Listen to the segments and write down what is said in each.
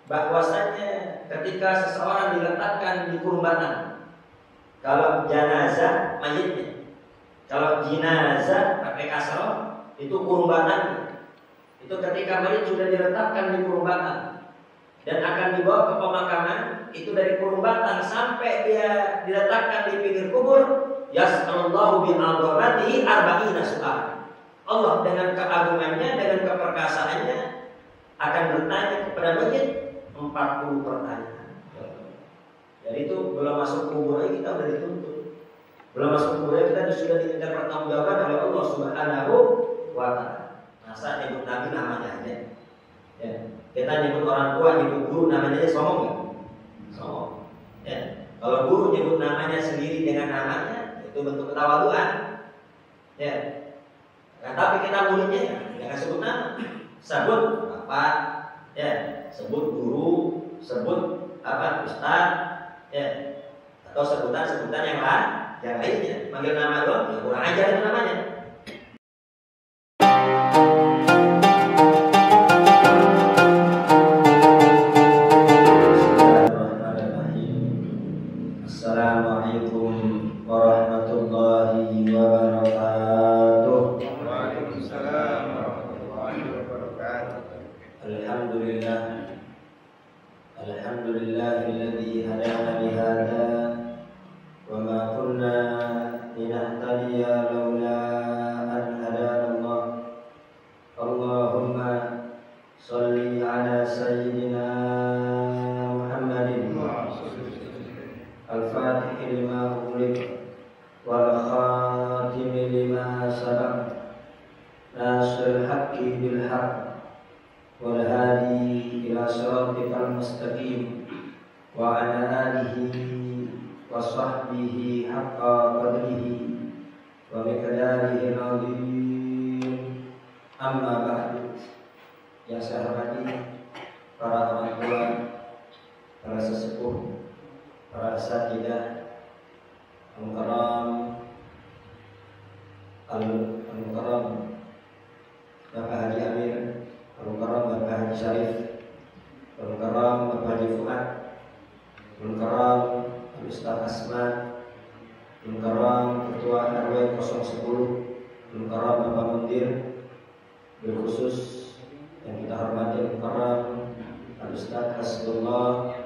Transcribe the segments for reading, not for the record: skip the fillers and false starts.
bahwasanya ketika seseorang diletakkan di kurbatan, kalau jenazah mayitnya, kalau jenazah pakai kasroh itu kurbatan. Itu ketika mayit sudah diletakkan di kurbatan dan akan dibawa ke pemakaman, itu dari kurbatan sampai dia diletakkan di pinggir kubur, yas'alullahu bi'adzamatihi arba'ina su'al. Allah dengan keagungannya, dengan keperkasaannya akan bertanya kepada mayit 40 pertanyaan. Jadi itu belum masuk kubur kita udah dituntut. Belum masuk kubur kita sudah diminta pertanggungjawaban oleh Allah Subhanahu wa taala. Masa nyebut nabi namanya aja. Ya. Kita nyebut orang tua, nyebut guru namanya aja sombong enggak? Sombong. Ya. Kalau guru nyebut namanya sendiri dengan namanya, itu bentuk ketawaduan. Ya. Nah, tapi kita muridnya jangan sebut nama. Sebut bapak, ya, sebut guru, sebut apa? Ustaz, ya. Atau sebutan-sebutan yang lainnya. Manggil nama doang, ya kurang ajar itu namanya. Assalamualaikum warahmatullahi wabarakatuh. Waalaikumsalam warahmatullahi wabarakatuh. Alhamdulillah. Alhamdulillahilladzi hadana lihada wa ma kunna linahtadiya laula an hadana Allah. Allahumma shalli ala sayyidina Muhammadin al-Fatih lima ughliq wal khatim lima sabaq nasrul haqqi bil haqq wal hadi ila siratikal mustaqim wa ala alihi wa sahbihi haqqa qadrihi wa miqdarihi al-azim. Amma ba'du. Yang saya hormati para orang tua, para sesepuh, para asatidzah, al-mukarram Bapak Haji Amir, al-mukarram Bapak Haji Syarif, al-mukarram Bapak Haji Fuad, al-mukarram Ustaz Asman, al-mukarram Ketua RW 010, al-mukarram Bapak Mundir, berkhusus yang kita hormati al-mukarram Ustaz Hasbullah,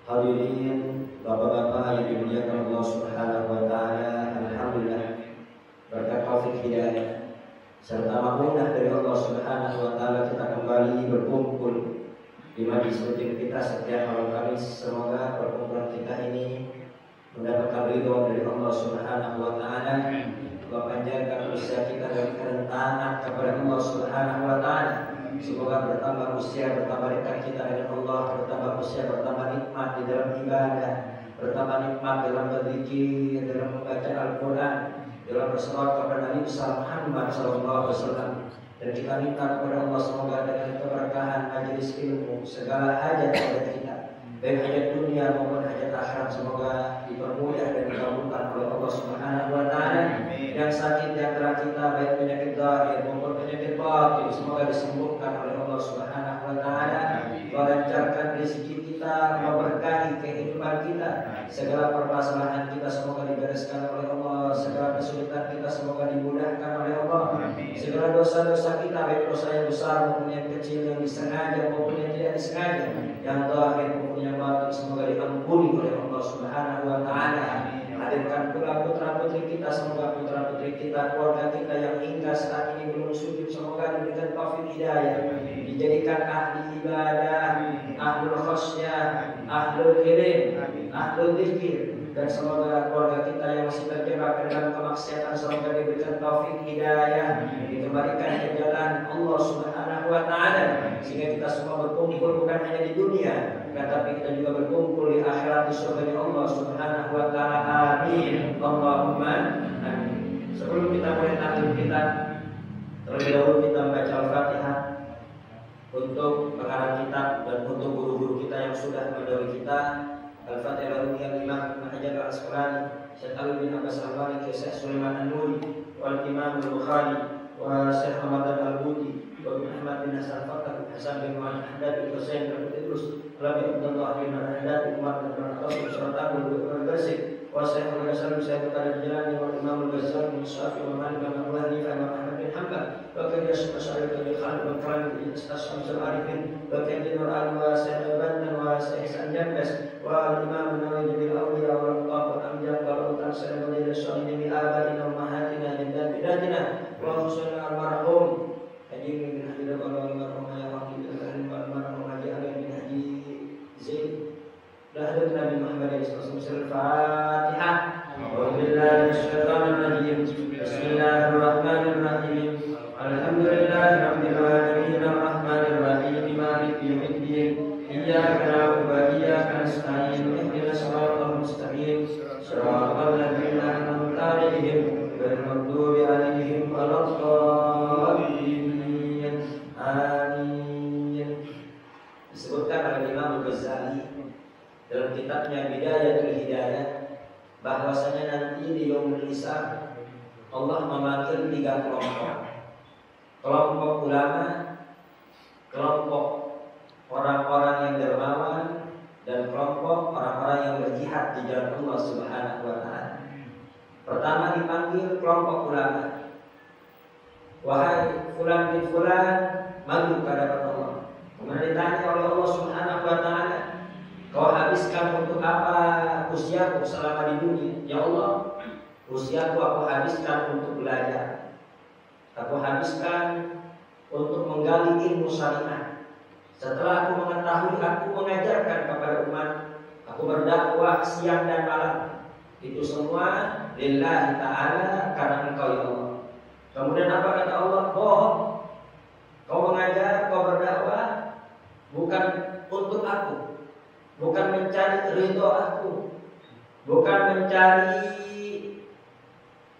hadirin bapak-bapak yang dimuliakan Allah Subhanahu wa taala. Alhamdulillah berkat taufik hidayah serta maunah dari Allah Subhanahu wa taala kita kembali berkumpul di majlis rutin kita setiap malam Kamis. Semoga perkumpulan kita ini mendapatkan ridho dari Allah Subhanahu wa taala. Allah panjangkan usia kita dari kerentanan kepada Allah Subhanahu wa taala. Semoga bertambah usia, bertambah dekat kita dengan Allah, bertambah usia, bertambah nikmat di dalam ibadah, bertambah nikmat dalam berzikir, dalam membaca Al-Quran, dalam berselawat kepada Nabi Muhammad SAW. Dan kita minta kepada Allah semoga dengan keberkahan majelis ilmu segala hajat kita, baik hajat dunia maupun hajat akhirat, semoga dipermudah dan dikabulkan oleh Allah Subhanahu wa taala. Yang sakit di antara kita baik penyakit zahir maupun penyakit batin semoga disembuhkan oleh Allah Subhanahu wa taala. Melancarkan rezeki kita, memberkahi kehidupan kita, segala permasalahan kita semoga dibereskan oleh Allah, segala kesulitan kita semoga dimudahkan oleh Allah, segala dosa-dosa kita baik dosa yang besar maupun yang kecil, yang disengaja maupun yang tidak disengaja, yang zahir maupun yang batin semoga diampuni oleh Allah Subhanahu wa taala. Hadirkan pula putra-putri kita, semoga putra-putri kita, keluarga kita yang hingga saat ini belum sujud semoga diberikan taufik hidayah, dijadikan ahli ibadah, ahlul khasyah, ahlul ilm, ahlul dzikir. Dan semoga keluarga kita yang masih terjebak dalam kemaksiatan semoga diberikan taufik hidayah, dikembalikan ke jalan Allah Subhanahu wa taala, sehingga kita semua berkumpul bukan hanya di dunia, tapi kita juga berkumpul di akhirat di surga Allah Subhanahu wa taala. Amin. Allahumma amin. Sebelum kita mulai taklim kita, terlebih dahulu kita membaca Al-Fatihah untuk pengarang kitab dan untuk guru-guru kita yang sudah mendahului kita. Al-Fatihah yang Imam Ibnu Hajar Al-Asqalani, Syekh Ali bin Abbas Al-Maliki, Syekh Sulaiman An-Nuri, wal Imam Al-Bukhari, wa Syekh Ramadan Al-Buti, wa Ibnu Ahmad bin Hasan Al-Fatah, Hasan bin Muhammad bin Husain bin Idrus, Nabi Abdullah bin Muhammad bin Umar bin Khattab, serta Abu Bakar Basri, wa Sa'id bin Hasan bin Sa'id al-Jilani, wa Imam al-Ghazali bin Syafi'i, wa Malik bin Abu Hanifah, wa Ahmad bin Hanbal, wa Qiyas bin Sa'id bin Khalid bin Khalid bin Asy-Syams al-Arifin, wa Kabir al-Ali wa Sa'id al-Bandan wa Sa'id al-Jambas, wa Imam an-Nawawi bin al-Awliya wa al-Qaf al-Amjad wa al-Tansal bin al-Sa'id bin Abadina wa Mahatina dan bidatina, wa Husain al-Marhum Haji bin Haji al-Marhum ya Haji al-Marhum Haji Ali bin Haji Zaid lahir Nabi Muhammad sallallahu alaihi wasallam. Fatihah. A'udzubillahi minasyaitonir rajim. Bismillahirrahmanirrahim. Alhamdulillahirabbil alamin arrahmanir rahim maliki yaumiddin. Iyyaka na'budu wa iyyaka nasta'in. Ihdinas siratal mustaqim. Shiratal ladzina an'amta 'alaihim ghairil maghdubi 'alaihim waladdallin. Amin. Disebutkan oleh Imam Al-Ghazali dalam kitabnya Bidayatul Hidayah bahwasanya nanti di Yaumul Hisab Allah memanggil 3 kelompok. Kelompok ulama, kelompok orang-orang yang dermawan, dan kelompok orang-orang yang berjihad di jalan Allah Subhanahu wa taala. Pertama dipanggil kelompok ulama. Wahai fulan bin fulan, maju ke hadapan Allah. Kemudian ditanya oleh Allah Subhanahu wa taala, kau habiskan untuk apa usiaku selama di dunia? Ya Allah, usiaku aku habiskan untuk belajar. Aku habiskan untuk menggali ilmu syariah. Setelah aku mengetahui, aku mengajarkan kepada umat. Aku berdakwah siang dan malam. Itu semua lillahi ta'ala, karena Engkau ya Allah. Kemudian apa kata Allah? Bohong. Kau mengajar, kau berdakwah bukan untuk aku, bukan mencari ridho aku, bukan mencari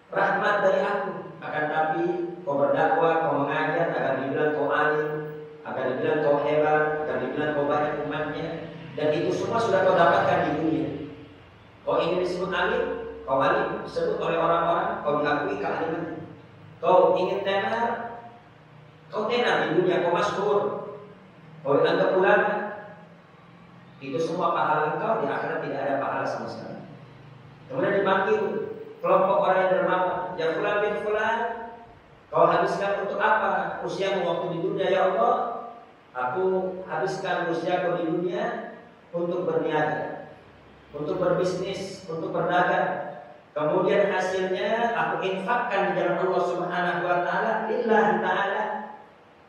rahmat dari aku, akan tapi kau berdakwah, kau mengajar agar dibilang kau alim, agar dibilang kau hebat, agar dibilang kau banyak umatnya, dan itu semua sudah kau dapatkan di dunia. Kau ingin disebut alim, kau alim, disebut oleh orang-orang, kau diakui kealiman. Kau ingin tenar, kau tenar di dunia, kau masyhur, kau dianggap ulama. Itu semua pahala engkau, di akhirat tidak ada pahala sama sekali. Kemudian dipanggil kelompok orang yang dermawan, ya fulan bin fulan, kau habiskan untuk apa usiamu waktu di dunia? Ya Allah, aku habiskan usiaku di dunia untuk berniaga, untuk berbisnis, untuk berdagang. Kemudian hasilnya aku infakkan di jalan Allah Subhanahu wa taala, lillahi ta'ala,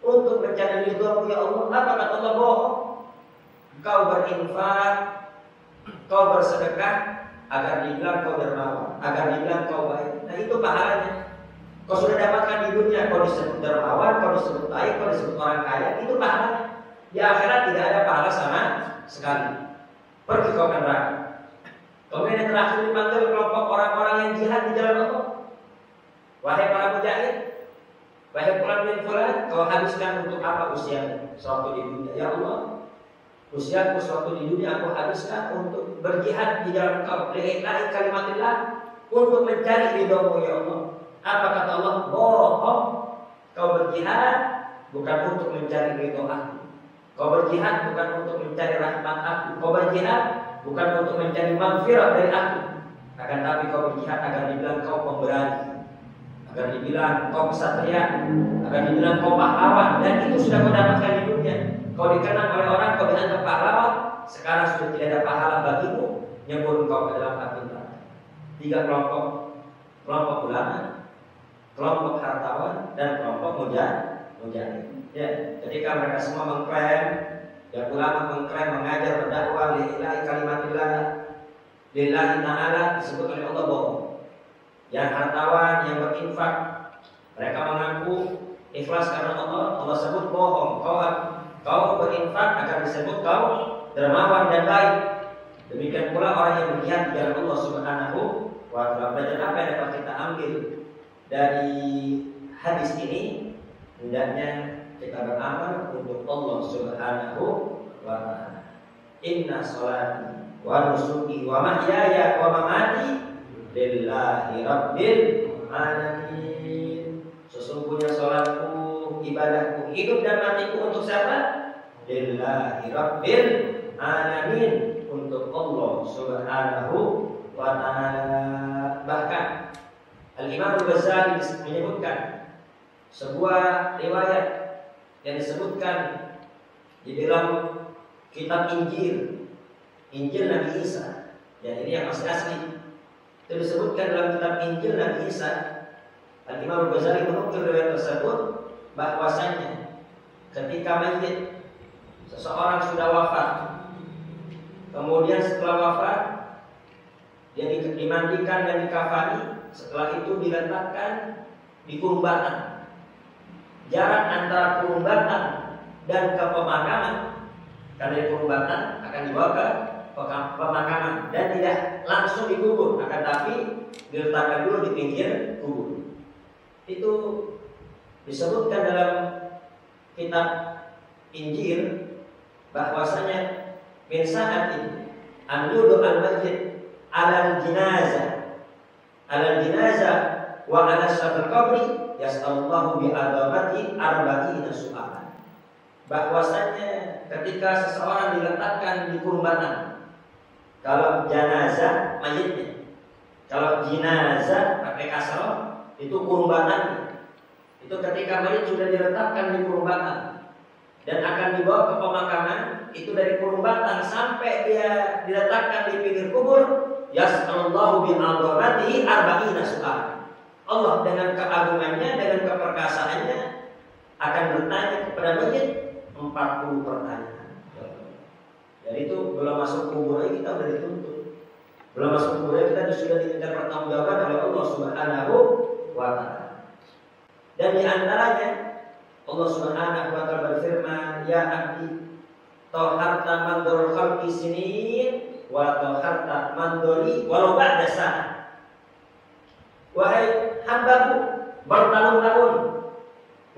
untuk mencari ridho ya Allah. Apa kata Allah? Bohong. Kau berinfak, kau bersedekah agar dibilang kau dermawan, agar dibilang kau baik. Nah itu pahalanya. Kau sudah dapatkan di dunia, kau disebut dermawan, kau disebut baik, kau disebut orang kaya, itu pahalanya. Di akhirat tidak ada pahala sama sekali. Pergi kau ke neraka. Kemudian yang terakhir dipanggil kelompok orang-orang yang jihad di jalan Allah. Wahai para mujahid, wahai fulan bin fulan, kau habiskan untuk apa usiamu sewaktu di dunia? Ya Allah, usiaku sewaktu di dunia aku habiskan untuk berjihad di jalan Engkau, lillahi kalimatillah, untuk mencari ridho-Mu ya Allah. Apa kata Allah? Bohong. Kau berjihad bukan untuk mencari ridho aku. Kau berjihad bukan untuk mencari rahmat aku. Kau berjihad bukan untuk mencari maghfirah dari aku, akan tapi kau berjihad agar dibilang kau pemberani, agar dibilang kau kesatria, agar dibilang kau pahlawan. Dan itu sudah kau dapatkan di dunia. Kau dikenal oleh orang, kau dianggap pahlawan. Sekarang sudah tidak ada pahala bagimu, nyebur kau ke dalam api neraka. 3 kelompok: kelompok ulama, kelompok hartawan, dan kelompok mujahid. Ya, ketika mereka semua mengklaim, yang ulama mengklaim mengajar berdakwah lillahi kalimatillah, lillahi ta'ala, disebut oleh Allah bohong. Yang hartawan, yang berinfak, mereka mengaku ikhlas karena Allah, Allah sebut bohong. Kau berinfak agar disebut kau dermawan dan baik. Demikian pula orang yang berjihad di jalan Allah Subhanahu wa taala. Belajar apa yang dapat kita ambil dari hadis ini? Hendaknya kita beramal untuk Allah Subhanahu wa ta'ala. Inna sholati wa nusuki wa mahyaya wa mamati lillahi rabbil alamin. Sesungguhnya sholatku, ibadahku, hidup dan matiku untuk siapa? Lillahi Rabbil Alamin, untuk Allah Subhanahu wa ta'ala. Bahkan Al-Imam Al-Ghazali menyebutkan sebuah riwayat yang disebutkan di dalam kitab Injil Nabi Isa. Ya, ini yang masih asli. Itu disebutkan dalam kitab Injil Nabi Isa. Al-Imam Al-Ghazali menukil riwayat tersebut bahwasanya ketika mayit seseorang sudah wafat, kemudian setelah wafat dia dimandikan dan dikafani, setelah itu diletakkan di kurbatan. Jarak antara kurbatan dan ke pemakaman, karena di kurbatan akan dibawa ke pemakaman dan tidak langsung dikubur, akan tapi diletakkan dulu di pinggir kubur. Itu disebutkan dalam kitab Injil bahwasanya min sa'atin an yudu al-masjid alal jinazah wa ala syafil qabri yas'allahu bi adamati arba'ina su'alan. Bahwasanya ketika seseorang diletakkan di kurbatan, kalau jenazah mayitnya, kalau jenazah pakai kasroh itu kurbatannya. Itu ketika mayit sudah diletakkan di kurbatan dan akan dibawa ke pemakaman, itu dari kurbatan sampai dia diletakkan di pinggir kubur, yas'alullahu bi'adhamatihi arba'ina su'al. Allah dengan keagungannya, dengan keperkasaannya akan bertanya kepada mayit 40 pertanyaan. Jadi itu belum masuk kubur aja kita udah dituntut. Belum masuk kubur aja kita sudah diminta pertanggungjawaban oleh Allah Subhanahu wa ta'ala. Dan di antaranya Allah Subhanahu wa ta'ala berfirman, ya abdi taharta mandorul khalqi sinin wa taharta mandori walau ba'da sana. Wahai hambaku, bertahun-tahun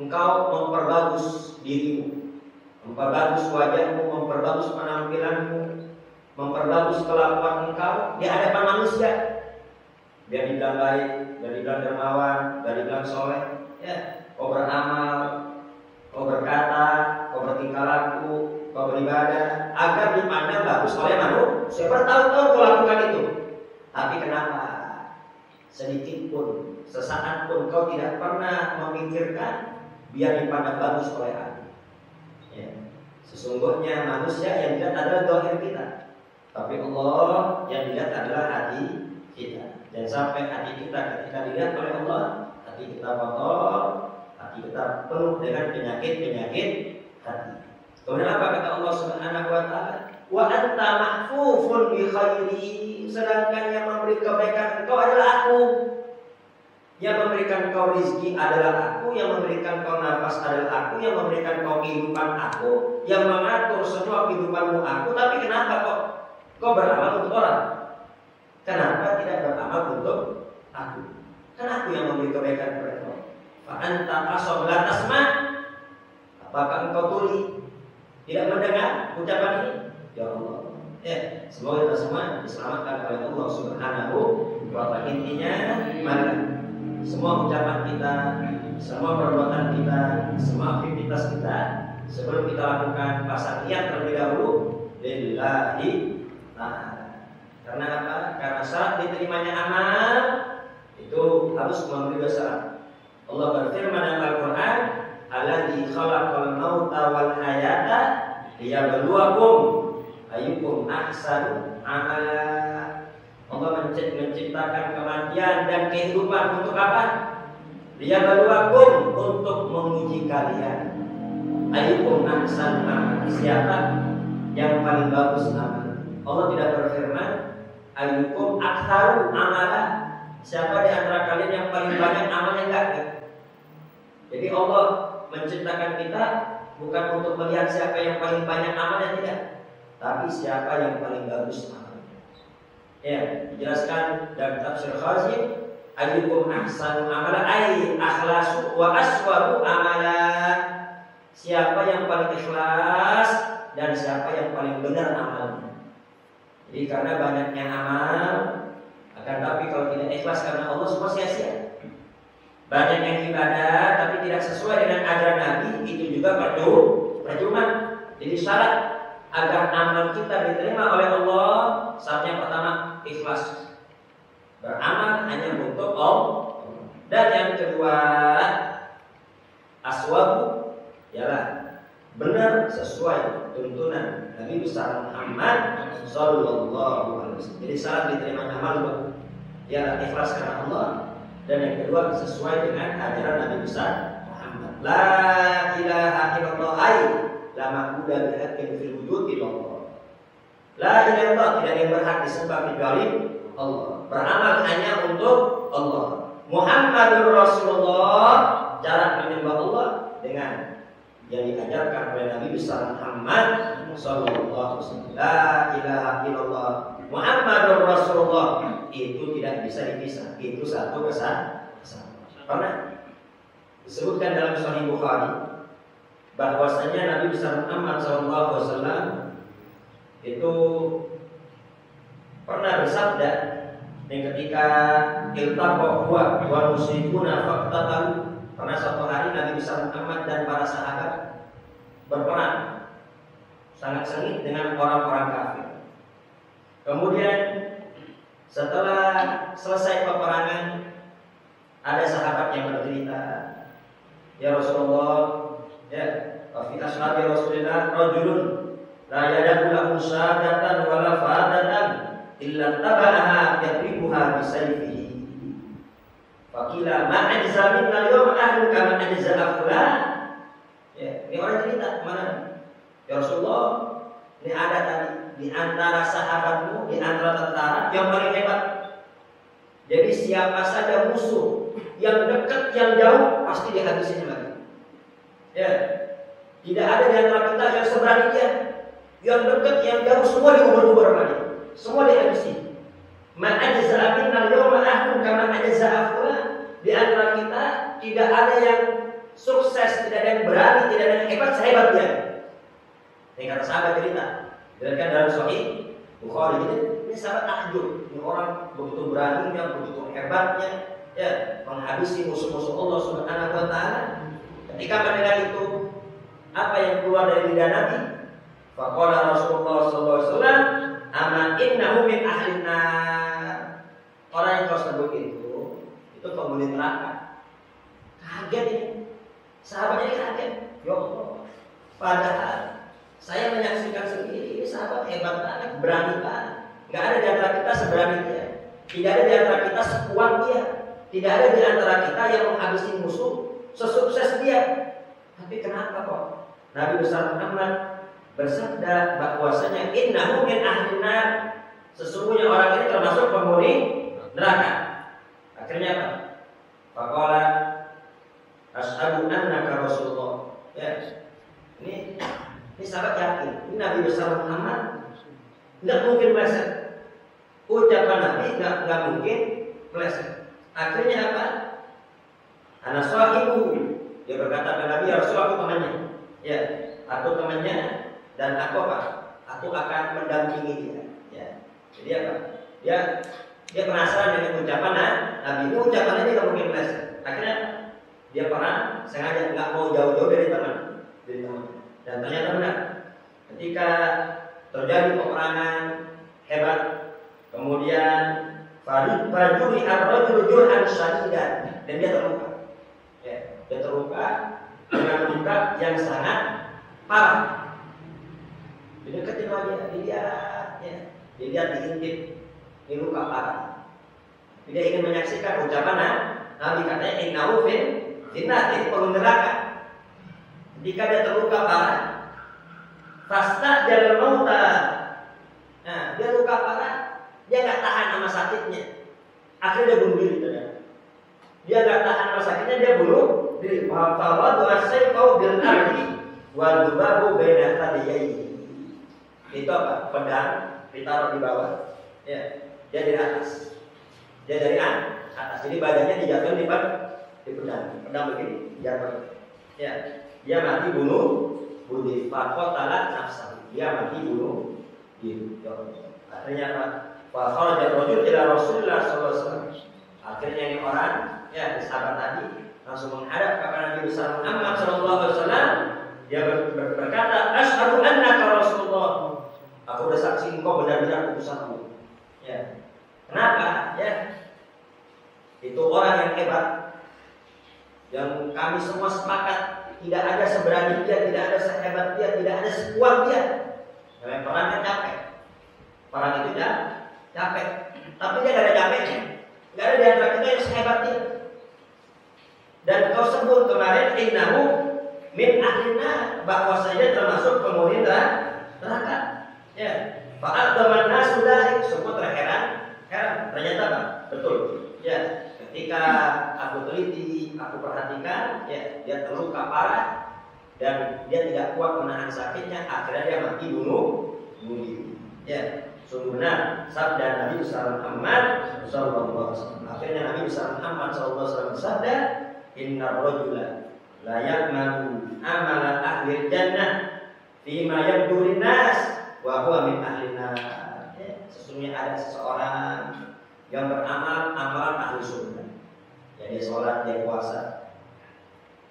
engkau memperbagus dirimu, memperbagus wajahmu, memperbagus penampilanmu, memperbagus kelakuan engkau di hadapan manusia. Biar dibilang baik, biar dibilang dermawan, biar dibilang soleh. Ya, kau beramal, kau berkata, kau bertingkah laku, kau beribadah, agar dipandang bagus oleh manusia. Bertahun-tahun kau lakukan itu. Tapi kenapa? Sedikit pun, sesaat pun kau tidak pernah memikirkan biar dipandang bagus oleh hati. Ya. Sesungguhnya manusia yang dilihat adalah zahir kita, tapi Allah yang dilihat adalah hati kita. Dan sampai hati kita ketika dilihat oleh Allah, hati kita kotor, hati kita penuh dengan penyakit-penyakit hati. Kemudian apa kata Allah Subhanahu wa ta'ala? Wa anta mahfufun bi khairi, sedangkan yang memberi kebaikan engkau adalah aku. Yang memberikan kau rizki adalah aku, yang memberikan kau nafas adalah aku, yang memberikan kau kehidupan aku, yang mengatur semua kehidupanmu aku. Tapi kenapa kau beramal untuk orang? Kenapa tidak beramal untuk aku? Karena aku yang memberi kebaikan kepada kau. Fa anta asom la tasma. Apakah engkau tuli, tidak mendengar ucapan ini? Ya Allah. Semoga kita semua diselamatkan oleh Allah Subhanahu wa ta'ala. Intinya mari semua ucapan kita, semua perbuatan kita, semua aktivitas kita sebelum kita lakukan pasang niat terlebih dahulu lillahi ta'ala. Karena apa? Karena syarat diterimanya amal itu harus memenuhi dua syarat. Allah berfirman dalam Al-Quran, alladzi khalaqal mauta wal hayata liyabluwakum ayyukum ahsanu amala. Allah menciptakan kematian dan kehidupan untuk apa? Liyabluwakum, untuk menguji kalian. Ayyukum ahsanu amala, siapa yang paling bagus amal. Allah tidak berfirman ayyukum aktsaru amala, siapa di antara kalian yang paling banyak amalnya. Enggak. Jadi Allah menciptakan kita bukan untuk melihat siapa yang paling banyak amalnya, tidak, tapi siapa yang paling bagus amalnya. Ya, dijelaskan dalam tafsir Khazin, ayyukum ahsanu amala ay akhlasu wa aswabu amala. Siapa yang paling ikhlas dan siapa yang paling benar amalnya. Jadi karena banyaknya amal, akan tapi kalau tidak ikhlas karena Allah semua sia-sia. Banyak yang ibadah tapi tidak sesuai dengan ajaran Nabi, itu juga percuma. Jadi syarat agar amal kita diterima oleh Allah, syaratnya pertama ikhlas. Beramal hanya untuk Allah. Dan yang kedua, aswabu, ialah benar sesuai tuntunan Nabi besar Muhammad sallallahu alaihi wasallam. Jadi syarat diterima amal ialah ikhlas karena Allah, dan yang kedua sesuai dengan ajaran Nabi besar Muhammad. La ilaha illallah, ay la ma'budu bihaqqin fil wujud illallah. La ilaha illallah, tidak ada yang berhak disembah kecuali Allah. Beramal hanya untuk Allah. Muhammadur Rasulullah, cara menyembah Allah dengan yang diajarkan oleh Nabi besar Muhammad sallallahu alaihi wasallam. La ilaha illallah Muhammadur Rasulullah, itu tidak bisa dipisah. Itu satu kesatuan. Pernah disebutkan dalam Sahih Bukhari bahwasanya Nabi besar Muhammad sallallahu alaihi wasallam itu pernah bersabda, yang ketika iltaqa wa musyrikuna faqtatalu, pernah suatu hari Nabi besar Muhammad dan para sahabat berperang sangat sengit dengan orang-orang kafir. Kemudian setelah selesai peperangan, ada sahabat yang bercerita, ya Rasulullah, ya fi ashabi Rasulillah rajulun la yadaku lahu syahadatan wala fadatan illa taba'aha yadribuha bisayfihi. Faqila ma ajza min al-yawm ahlun kama ajza fulan. Ya, ini orang cerita mana? Ya Rasulullah, ini ada tadi di antara sahabatmu, di antara tentara yang paling hebat. Jadi siapa saja musuh yang dekat, yang jauh, pasti dihabisin lagi. Ya, tidak ada di antara kita yang seberani dia. Yang dekat, yang jauh, semua diubur-ubur lagi. Semua dihabisi. Man ajza'a minna al-yawma ahdun kama ajza'a fulan. Di antara kita tidak ada yang sukses, tidak ada yang berani, tidak ada yang hebat sehebat dia. Ini kata sahabat cerita. Dilihatkan dalam Sahih Bukhari ini sahabat takjub. Ini orang begitu beraninya, begitu hebatnya, ya, menghabisi musuh-musuh Allah Subhanahu wa taala. Ketika mendengar itu, apa yang keluar dari lidah Nabi? Faqala Rasulullah sallallahu alaihi wasallam, "Ama innahu min ahlin nar." Orang yang tersebut itu penghuni neraka. Kaget ini. Sahabatnya ini kaget. Ya Allah. Padahal saya menyaksikan sendiri, ini sahabat hebat banget, berani banget. Enggak ada di antara kita seberani dia. Tidak ada di antara kita sekuat dia. Tidak ada di antara kita yang menghabisi musuh sesukses dia. Tapi kenapa kok Nabi besar Muhammad bersabda bahwasanya innahu min ahlin nar, sesungguhnya orang ini termasuk penghuni neraka. Akhirnya apa? Faqala asyhadu annaka Rasulullah. Ya. Ini sahabat yakin, ini Nabi besar Muhammad enggak mungkin meleset. Ucapan Nabi enggak mungkin meleset. Akhirnya apa? Ana sahibu. Dia berkata kepada Nabi, ya Rasul, aku temannya. Ya, aku temannya dan aku apa? Aku akan mendampingi dia. Ya. Jadi apa? Dia penasaran dengan ucapan Nabi. Ini ucapannya dia enggak mungkin meleset. Akhirnya dia perang sengaja enggak mau jauh-jauh dari teman. Dan ternyata benar. Ketika terjadi peperangan hebat, kemudian fajuri ar-rajulu jurhan syadidan, dan dia terluka. Ya, dia terluka dengan luka yang sangat parah. Dideketin lagi dia, ya, dilihat diintip, ini luka parah. Dia ingin menyaksikan ucapan Nabi, katanya innahu finnar, ini penghuni neraka. Jika dia terluka parah, fasta jalal mauta. Nah, dia luka parah, dia nggak tahan sama sakitnya. Akhirnya dia bunuh diri. Dia nggak tahan sama sakitnya, dia bunuh diri. Fawadu asayqau bil ardi wal dubabu baina thadiyaihi. Itu apa? Pedang ditaruh di bawah. Ya, dia dari atas. Dia dari atas. Jadi badannya dijatuhin di pedang. Pedang begini, jatuh. Ya. Dia mati bunuh diri. Faqatalat nafsahu. Dia mati bunuh diri. Akhirnya apa? Fa kharaja rajul ila Rasulillah sallallahu alaihi wasallam. Akhirnya ini orang, ya, sahabat tadi langsung menghadap kepada Nabi besar Muhammad sallallahu alaihi wasallam. Dia berkata, "Asyhadu annaka Rasulullah." Aku udah saksi engkau benar-benar utusanku. Ya. Kenapa? Ya. Itu orang yang hebat. Yang kami semua sepakat tidak ada seberani dia, tidak ada sehebat dia, tidak ada sekuat dia. Karena perangnya capek. Perang itu capek. Tapi dia gak ada capeknya. Gak ada di antara kita yang sehebat dia. Dan kau sebut kemarin innahu min ahlina, bahwasanya termasuk penghuni neraka. Ya, fa'adzaman nas sudah semua terheran. Ternyata Pak, betul. Ya, ketika aku teliti, aku perhatikan, ya, dia terluka parah dan dia tidak kuat menahan sakitnya, akhirnya dia mati bunuh diri. Ya, sungguh benar sabda Nabi besar Muhammad sallallahu alaihi wasallam. Akhirnya Nabi besar Muhammad sallallahu alaihi wasallam bersabda, "Innar rajula la ya'malu amala ahli jannah fima yabdu linnas wa huwa min ahlina." Sesungguhnya ada seseorang yang beramal amalan ahli surga. Ya, dia sholat, dia puasa,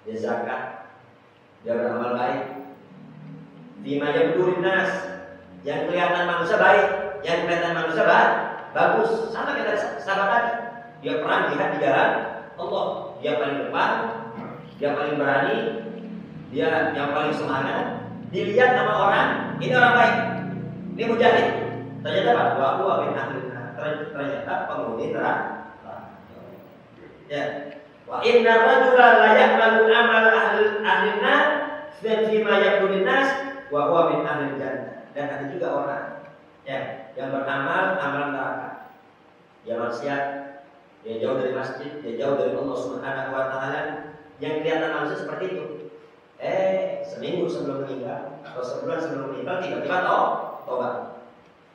dia zakat, dia beramal baik. Fima yabdu linnas, yang kelihatan manusia baik, yang kelihatan manusia bagus. Sama kita sahabat tadi. Dia perang jihad di jalan Allah. Dia paling depan, dia paling berani, dia yang paling semangat. Dilihat sama orang, ini orang baik, ini mujahid. Ternyata Pak, wa min ahlina, ternyata penghuni neraka. Ya. Wa inna rajula la ya'malu amal ahlina fima yaqulun nas wa huwa min ahlil jannah. Dan ada juga orang yang beramal amalan neraka. Dia maksiat, dia jauh dari masjid, dia jauh dari Allah Subhanahu wa taala. Yang kelihatan manusia seperti itu. Seminggu sebelum meninggal atau sebulan sebelum meninggal tiba-tiba tobat.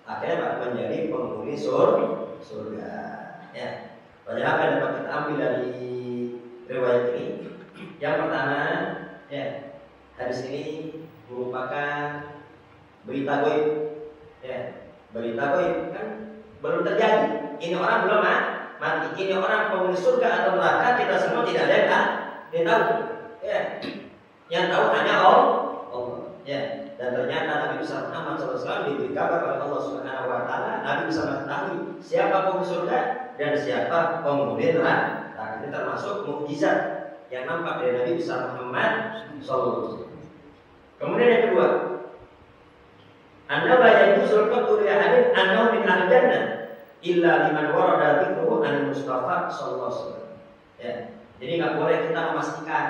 Akhirnya Pak menjadi penghuni surga. Ya. Banyak apa yang dapat kita ambil dari riwayat ini. Yang pertama, ya, hadis ini merupakan berita gaib. Ya, berita gaib kan belum terjadi. Ini orang belum mati. Ini orang penghuni surga atau neraka, kita semua tidak ada yang tahu. Ya. Yang tahu hanya Allah. Ya. Dan ternyata Nabi besar Muhammad SAW diberi kabar oleh Allah Subhanahu wa taala. Nabi bisa mengetahui siapa penghuni surga dan siapa penghuni neraka. Ini termasuk mukjizat yang nampak dari Nabi besar Muhammad SAW. Kemudian yang kedua, Anda bayar usul qul ya hadin annahu min ahli jannah illa liman warada dzikruhu an Mustafa sallallahu alaihi wasallam. Ya. Jadi enggak boleh kita memastikan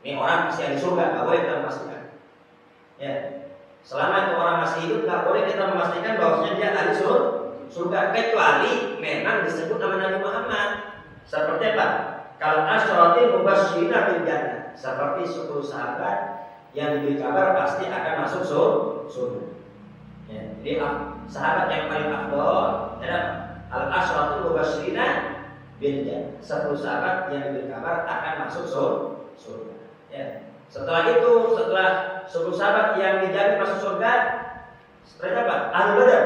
ini orang pasti ahli surga, enggak boleh kita memastikan. Ya. Selama itu orang masih hidup enggak boleh kita memastikan bahwasanya dia ahli surga kecuali memang disebut nama Nabi Muhammad. Seperti apa? Kal asyratil mubasysyirina bil jannah. Seperti 10 sahabat yang diberi kabar pasti akan masuk surga. Ya, jadi sahabat yang paling afdal adalah al-asyratul mubasysyirina bil jannah. 10 sahabat yang diberi kabar akan masuk surga. Ya. Setelah 10 sahabat yang dijamin masuk surga, seperti apa? Ahlu Badar.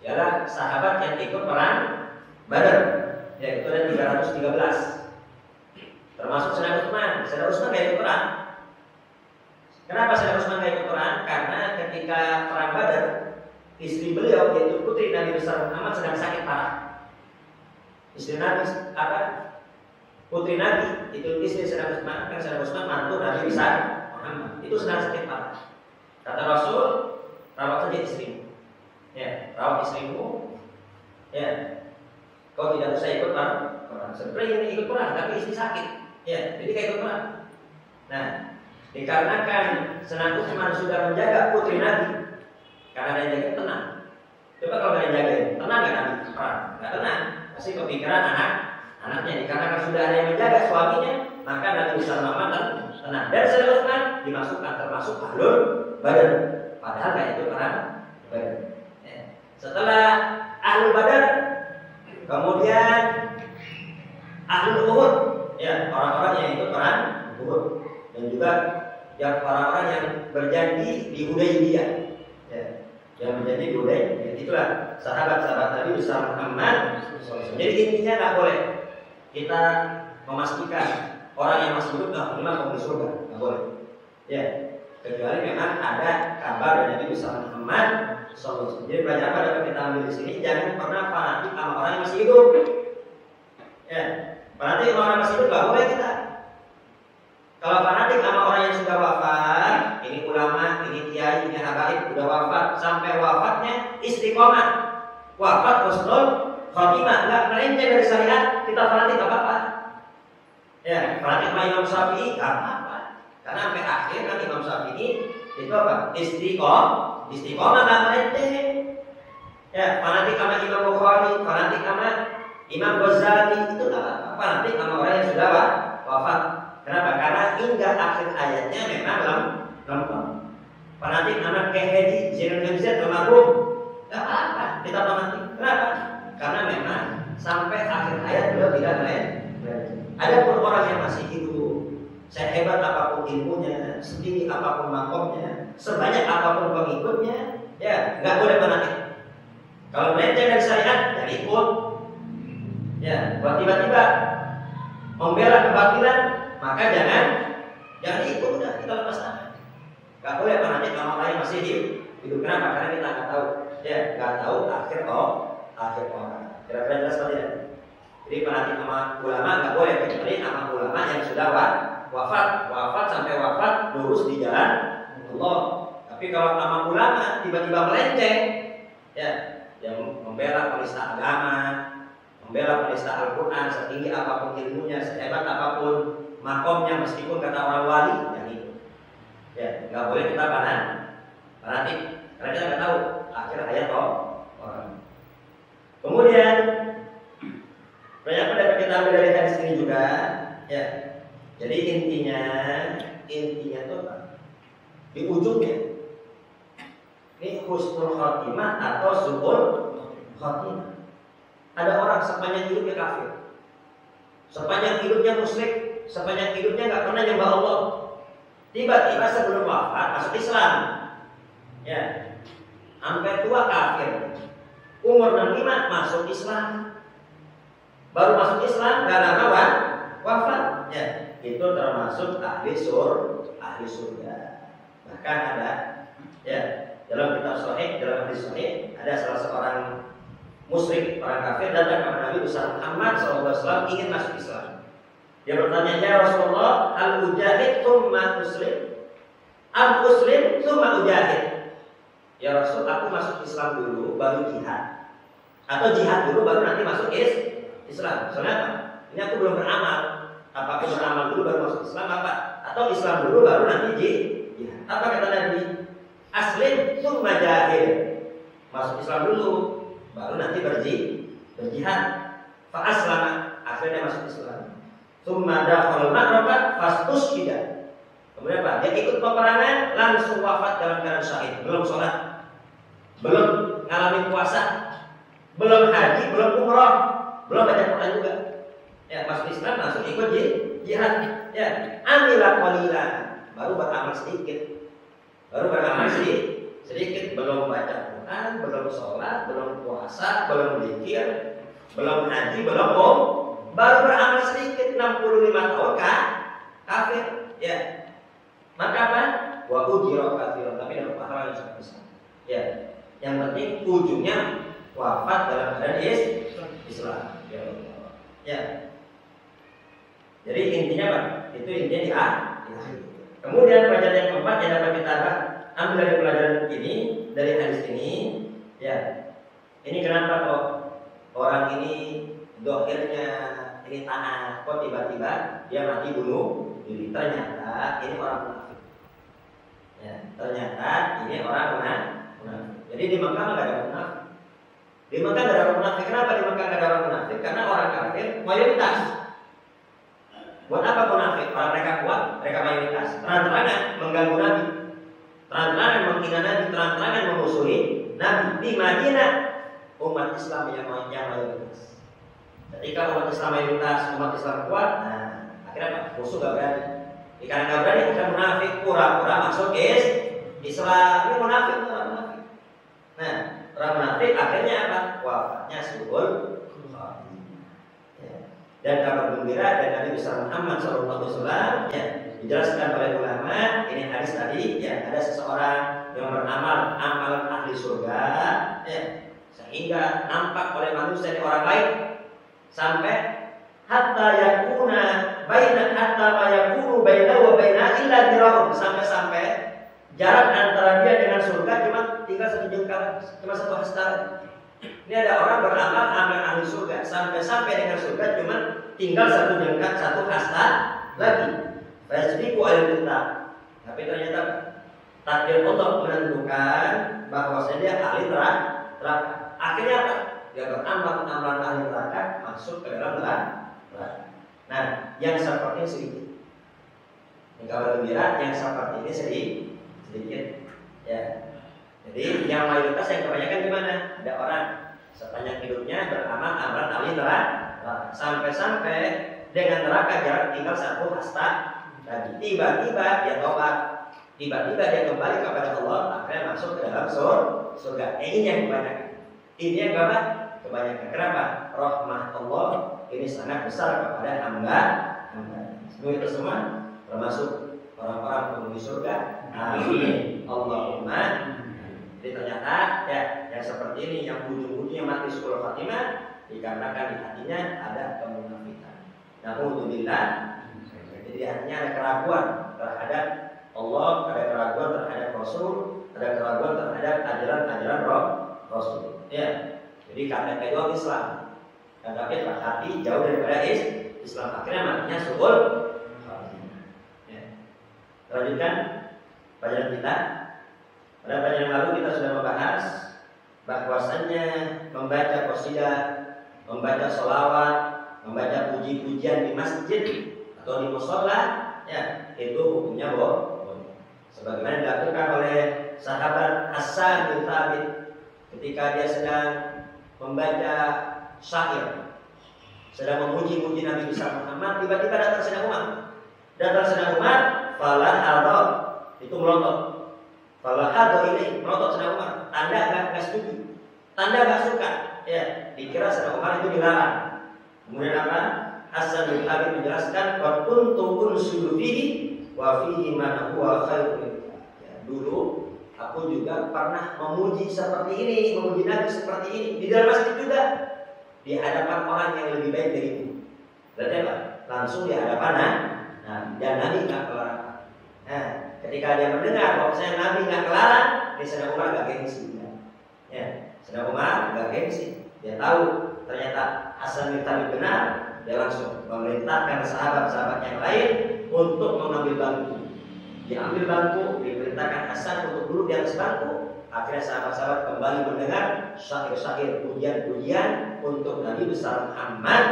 Ialah sahabat yang ikut perang Badar. Ya, itu ada 313. Termasuk Sayyidina Utsman. Sayyidina Utsman gak ikut perang. Kenapa Sayyidina Utsman gak ikut perang? Karena ketika perang Badar, istri beliau yaitu putri Nabi besar Muhammad sedang sakit parah. Istri Nabi putri Nabi itu istri Sayyidina Utsman, kan Sayyidina Utsman mantu Nabi besar Muhammad. Itu sedang sakit parah. Kata Rasul, rawat saja istrimu. Ya, rawat istrimu. Ya, kau tidak usah ikut perang. Sebenarnya ini ikut perang, tapi istri sakit. Ya, jadi kayak ikut perang. Nah, dikarenakan Sayyidina Utsman sudah menjaga putri Nabi, karena dia jaga tenang. Coba kalau nggak jaga, tenang nggak Nabi perang? Nggak tenang, pasti kepikiran anaknya. Dikarenakan sudah ada yang menjaga suaminya, maka Nabi besar Muhammad tenang. Dan Sayyidina Utsman dimasukkan termasuk ahlul Badar, padahal nggak ikut perang Badar. Ya. Setelah ahlul Badar, kemudian ahlul Uhud, ya, orang-orang yang ikut perang Uhud, dan juga yang orang-orang yang berjanji di Hudaybiyah, ya, yang berjanji di Hudaybiyah. Itulah sahabat-sahabat Nabi besar Muhammad. Jadi intinya nggak boleh kita memastikan orang yang masih hidup nah memang penghuni surga, nggak boleh. Ya, kecuali memang ada kabar dari Nabi Muhammad SAW. Jadi belajar apa dapat kita ambil di sini, jangan pernah fanatik sama orang yang masih hidup. Ya, fanatik sama orang yang masih hidup nggak boleh kita. Kalau fanatik sama orang yang sudah wafat, ini ulama, ini kiai, ini habaib sudah wafat, sampai wafatnya istiqomah, wafat husnul khotimah, nggak melenceng dari syariat, kita fanatik nggak apa-apa. Ya, fanatik sama Imam Syafi'i nggak apa-apa, karena sampai akhir kan Imam Syafi'i itu apa? Istiqomah nggak melenceng. Ya, fanatik sama Imam Bukhari, fanatik sama Imam Ghazali itu nggak apa-apa, fanatik sama orang yang sudah wafat. Kenapa? Karena hingga akhir ayatnya memang lempeng. Fanatik anak Kehedi, Zainul Abidin, almarhum, nggak apa-apa kita fanatik. Kenapa? Karena memang sampai akhir ayat beliau tidak melenceng. Ada pun orang yang masih hidup, sehebat apapun ilmunya, setinggi apapun makomnya, sebanyak apapun pengikutnya, ya nggak boleh fanatik. Kalau melenceng dari syariat, jangan ikut. Ya, buat tiba-tiba membela kebatilan, maka jangan ikut, udah kita lepas tangan. Gak boleh fanatik sama orang yang masih hidup. Kenapa? Karena kita nggak tahu. Ya, nggak tahu akhir orang. Kira-kira jelas apa tidak? Jadi fanatik sama ulama nggak boleh, kecuali sama ulama yang sudah wafat sampai wafat lurus di jalan Allah. Tapi kalau sama ulama tiba-tiba melenceng, ya, yang membela penista agama, membela penista Al-Quran, setinggi apapun ilmunya, sehebat apapun makomnya, meskipun kata orang wali, yang itu, ya nggak boleh kita fanatik, karena kita nggak tahu akhir ayat orang. Kemudian banyak pendapat kita ambil dari hadis ini juga, ya. Jadi intinya itu di ujungnya ini husnul khotimah atau su'ul khotimah. Ada orang sepanjang hidupnya kafir, sepanjang hidupnya musyrik, sepanjang hidupnya nggak pernah nyembah Allah. Tiba-tiba sebelum wafat masuk Islam, ya, sampai tua kafir, umur 65 masuk Islam, baru masuk Islam gak lama wafat, ya, itu termasuk ahli surga. Bahkan ada, ya, dalam kitab Sahih, dalam hadis Sahih, ada salah seorang musyrik, orang kafir datang kepada Nabi Muhammad SAW ingin masuk Islam. Dia bertanya, ya Rasulullah, al-ujahid thumma muslim, al-muslim thumma ujahid. Ya Rasul, aku masuk Islam dulu baru jihad, atau jihad dulu baru nanti masuk Islam. Soalnya apa? Ini aku belum beramal. Apa aku beramal dulu baru masuk Islam apa? Atau Islam dulu baru nanti jihad? Apa kata Nabi? Aslim thumma jahid. Masuk Islam dulu baru nanti berjihad. Fa aslama, akhirnya masuk Islam. Tsumma dakhala ma'raka fastushhida. Kemudian apa? Dia ikut peperangan, langsung wafat dalam keadaan syahid. Belum sholat, belum ngalamin puasa, belum haji, belum umrah, belum baca Quran juga. Ya, masuk Islam langsung ikut jihad. Ya, amilah qalila, baru beramal sedikit. Sedikit, belum baca Quran, belum sholat, belum puasa, belum zikir, belum haji, belum baru beramal sedikit, 65 tahun kafir. Ya, maka apa? Wa ujira kafir, tapi dapat pahala yang sangat besar. Ya, yang penting ujungnya wafat dalam keadaan Islam. Ya. Jadi intinya apa? Itu intinya di akhir. Kemudian pelajaran yang keempat yang dapat kita ambil dari pelajaran ini, dari hadis ini, ya. Ini kenapa kok orang ini dohirnya ini taat, kok tiba-tiba dia mati bunuh diri? Ternyata ini orang munafik. Ya, ternyata ini orang munafik. Jadi di Mekah nggak ada munafik. Di Mekah nggak ada orang munafik. Kenapa di Mekah nggak ada orang munafik? Karena orang kafir mayoritas. Buat apa munafik? Kalau mereka kuat, mereka mayoritas. Terang-terangan mengganggu Nabi, terang-terangan menghina Nabi, terang-terangan memusuhi Nabi. Di Madinah umat Islam yang mayoritas. Ketika umat Islam mayoritas, umat Islam kuat, nah akhirnya apa? Musuh gak berani. Karena gak berani, akhirnya munafik pura-pura masuk Islam. Ini munafik, orang munafik. Nah, orang munafik akhirnya apa? Wafatnya suhul. Ya. dan kabar gembira dan Nabi besar Muhammad SAW. Ya, dijelaskan oleh ulama ini hadis tadi. Ya, ada seseorang yang beramal amalan ahli surga, ya, sehingga nampak oleh manusia di orang lain sampai hatta yakuna hatta ma yakunu baina wa baina illa dirahum, sampai jarak antara dia dengan surga cuma tinggal satu jengkal, cuma satu hasta. Ini ada orang beramal amal ahli surga sampai dengan surga cuma tinggal satu jengkal, satu hasta lagi. Fasbiqu al-kitab. Tapi ternyata takdir Allah menentukan bahwa dia ahli neraka. Akhirnya apa? Dia beramal amalan ahli neraka masuk ke dalam neraka. Nah, yang seperti ini sedikit. Yang kabar gembira yang seperti ini sedikit. Ya. Jadi yang mayoritas yang kebanyakan gimana? Ada orang sepanjang hidupnya beramal amalan ahli neraka sampai dengan neraka jarak tinggal satu hasta lagi. Tiba-tiba dia tobat, tiba-tiba dia kembali kepada Allah, akhirnya masuk ke dalam surga. Ini yang kebanyakan. Ini yang kebanyakan. Kenapa? Rahmah Allah ini sangat besar kepada hamba. Semua itu semua termasuk orang-orang penghuni surga. Amin. Allahumma. Jadi ternyata ya yang seperti ini yang ujung-ujungnya mati suul Fatimah dikarenakan di hatinya ada kemunafikan. Na'udzubillah. Jadi hatinya ada keraguan terhadap Allah, ada keraguan terhadap Rasul, ada keraguan terhadap ajaran-ajaran Rasul. Ya. Jadi karena kedua Islam, tapi hati jauh daripada Islam, akhirnya matinya suul. Ya. Lanjutkan pelajaran kita. Pada pelajaran yang lalu kita sudah membahas bahwasannya membaca qasidah, membaca sholawat, membaca puji-pujian di masjid atau di mushola, ya itu hukumnya boleh. Sebagaimana dilakukan oleh sahabat Hasan bin Thabit ketika dia sedang membaca syair, sedang memuji-muji Nabi besar Muhammad, tiba-tiba datang Sayyidina Umar, falah hadha, itu melotot. Falah hadha ini melotot Sayyidina Umar, tanda enggak setuju, tanda enggak suka. Ya, dikira Sayyidina Umar itu dilarang. Kemudian apa? Hasan bin Thabit menjelaskan, wa kuntu unsidu fihi wa fihi man huwa khairun. Ya, dulu aku juga pernah memuji seperti ini, memuji Nabi seperti ini di dalam masjid juga, di hadapan orang yang lebih baik dari itu. Berarti apa? Langsung di hadapan dan Nabi nggak kelarang. Nah, ketika dia mendengar bahwa Nabi nggak kelarang, dia Sayyidina Umar nggak gengsi. Ya, Sayyidina Umar nggak gengsi. Dia tahu ternyata Hasan bin Thabit benar, dia langsung memerintahkan sahabat-sahabat yang lain untuk mengambil bangku. Diambil bangku, diperintahkan Hasan untuk duduk di atas bangku. Akhirnya sahabat-sahabat kembali mendengar syair-syair, pujian-pujian untuk Nabi besar Muhammad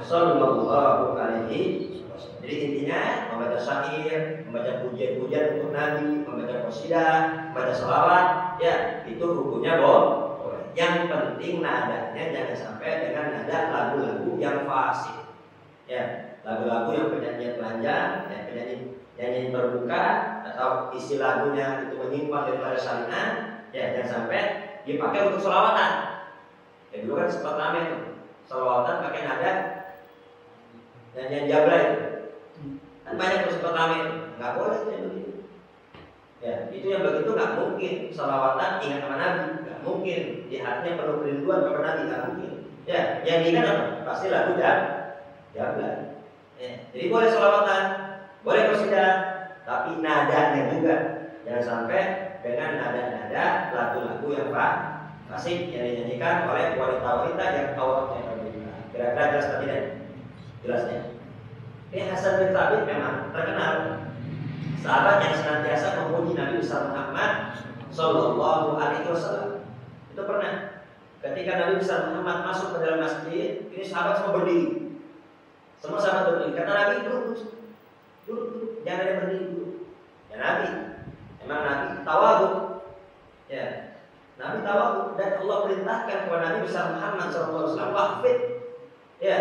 Sallallahu Alaihi Wasallam. Jadi intinya membaca syair, membaca pujian-pujian untuk Nabi, membaca qasidah, membaca sholawat, ya itu hukumnya boleh. Yang penting nadanya jangan sampai dengan nada lagu-lagu yang fasih. Ya, lagu-lagu yang penyanyi telanjang, ya, penyanyi berbuka atau isi lagunya itu menyimpang daripada syariat, ya jangan sampai dipakai untuk sholawatan. Ya dulu kan sempat rame itu sholawatan pakai nada nyanyian jabla itu, kan banyak tuh sempat rame itu, nggak boleh itu yang begitu. Ya itu yang begitu nggak mungkin sholawatan ingat sama Nabi, nggak mungkin di hatinya penuh kerinduan kepada Nabi, nggak mungkin. Ya yang diingat apa? Pasti lagu jabla. Ya, jadi boleh sholawatan, boleh qasidah, tapi nadanya juga jangan sampai dengan nada-nada lagu-lagu yang fasih yang dinyanyikan oleh wanita-wanita yang auratnya berbeda. Kira-kira jelas atau tidak? Jelasnya. Ini Hasan bin Thabit memang terkenal sahabat yang senantiasa memuji Nabi besar Muhammad Sallallahu Alaihi Wasallam. Itu pernah ketika Nabi besar Muhammad masuk ke dalam masjid, ini sahabat semua berdiri. Semua sahabat berdiri. Kata Nabi, duduk, jangan ada berdiri dulu. Ya Nabi, emang Nabi tawadhu. Ya, Nabi tawadhu dan Allah perintahkan kepada Nabi besar Muhammad SAW waqfid. Ya,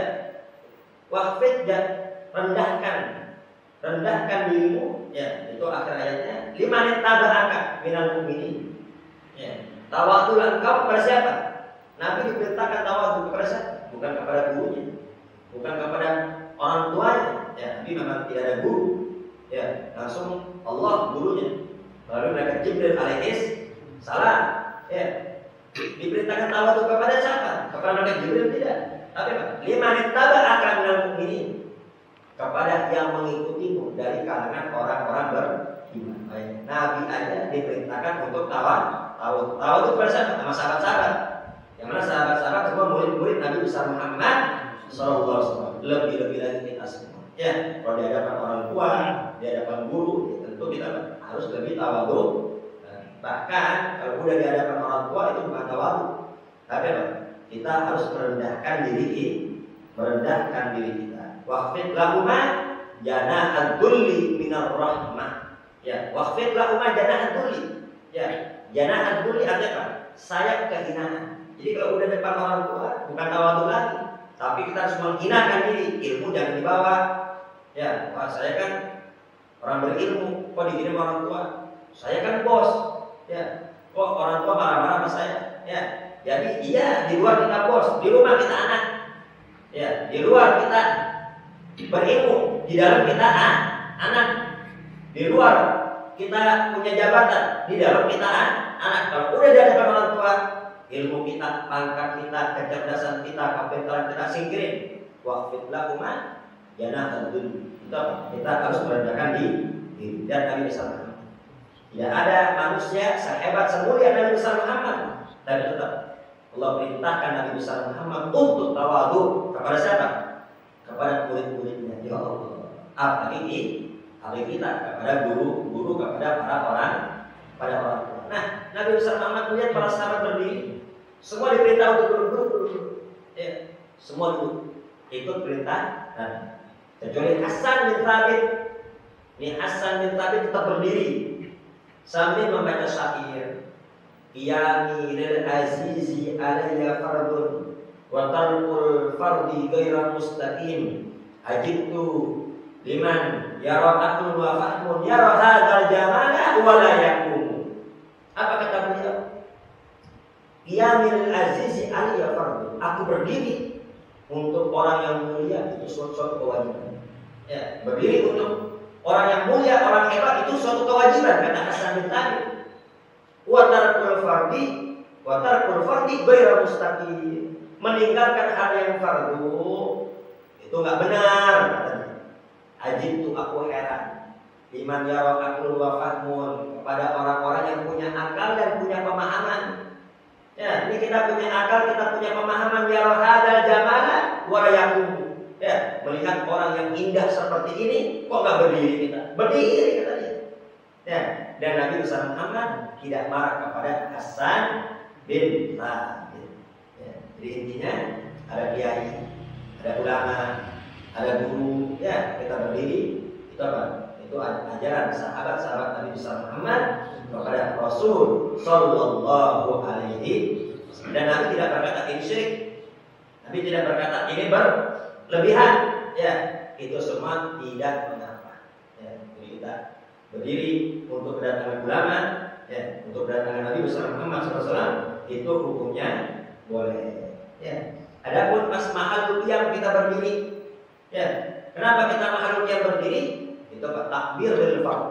waqfid dan rendahkan dirimu. Ya, itu akhir ayatnya. Liman taba'aka minal mu'minin. Ya, tawadhulah engkau kepada siapa? Nabi diperintahkan tawadhu kepada siapa? Bukan kepada gurunya. bukan kepada orang tuanya. Ya, Nabi memang tidak ada guru. Ya, langsung Allah gurunya. Lalu malaikat Jibril alaihis salam. Ya, diperintahkan tawadhu kepada siapa? Kepada malaikat Jibril tidak. Tapi apa? Liman ittaba'aka minal mu'minin, kepada yang mengikutimu dari kalangan orang-orang beriman. Nabi aja diperintahkan untuk tawadhu kepada siapa? Sama sahabat-sahabat. Yang mana sahabat-sahabat semua murid-murid Nabi besar Muhammad sallallahu alaihi wasallam. Lebih-lebih lagi kita semua. Ya, kalau di hadapan orang tua, di hadapan guru, ya tentu kita harus lebih tawadhu. Bahkan kalau udah di hadapan orang tua itu bukan tawadhu, tapi apa? Kita harus merendahkan diri kita. Waqfid lahuma janahad dzulli minar rahmah. Ya, waqfid lahuma janahad dzulli. Ya, janahad dzulli artinya apa? Sayap kehinaan. Jadi kalau udah depan orang tua bukan tawadhu lagi, tapi kita harus menghinakan diri. Ilmu jangan dibawa. Ya, wah saya kan orang berilmu, kok digini sama orang tua? Saya kan bos. Ya, kok orang tua marah-marah sama saya? Ya, jadi iya di luar kita bos, di rumah kita anak. Ya, di luar kita berilmu, di dalam kita anak. Di luar kita punya jabatan, di dalam kita anak. Kalau udah di hadapan orang tua, ilmu kita, pangkat kita, kecerdasan kita, kepintaran kita singkirin. Waqfid lahuma janahad dzulli. Kita harus merendahkan diri dan Nabi besar Muhammad. Tidak ada manusia sehebat semulia Nabi besar Muhammad. Dan tetap Allah perintahkan Nabi besar Muhammad untuk tawadhu kepada siapa? Kepada murid-muridnya. Ya Allah. Apalagi kita kepada guru, kepada orang tua. Nah, Nabi besar Muhammad melihat para sahabat berdiri, semua diperintah untuk duduk. Ya, semua duduk. Ikut perintah. Nah, kecuali Hasan bin Thabit. Ini Hasan bin Thabit tetap berdiri sambil membaca syair. Qiyami lil azizi alayya fardun wa tarkul fardi ghairan mustaqim. Ajibtu liman yara aqlun wa fahmun yara hadzal jamala wa la yakum. Apa kata beliau? Qiyami lil azizi alayya fardun. Aku berdiri untuk orang yang mulia itu suatu kewajiban. Ya, berdiri untuk orang yang mulia, orang hebat itu suatu kewajiban, kata Hasan bin Thabit. Wa tarkul fardi ghairu mustaqim. Meninggalkan hal yang fardu itu enggak benar, katanya. Ajibtu, aku heran. Liman yara aqlun wa fahmun, kepada orang-orang yang punya akal dan punya pemahaman. Ya, ini kita punya akal, kita punya pemahaman. Yara hadzal jamala wa la yakum. Ya, melihat orang yang indah seperti ini, kok nggak berdiri kita? Berdiri katanya. Ya, dan Nabi besar Muhammad tidak marah kepada Hasan bin Thabit. Ya, jadi intinya ada kiai, ada ulama, ada guru. Ya, kita berdiri. Itu apa? Itu ajaran sahabat-sahabat Nabi besar Muhammad kepada Rasul Sallallahu Alaihi Wasallam. Dan Nabi tidak berkata ini syirik. Nabi tidak berkata ini berlebihan, ya, itu semua tidak mengapa. Ya, jadi kita berdiri untuk kedatangan ulama, ya, untuk kedatangan Nabi besar Muhammad SAW itu hukumnya boleh. Ya, adapun pas mahal yang kita berdiri, ya, kenapa kita mahal yang berdiri? Itu apa? Takbir bil fard.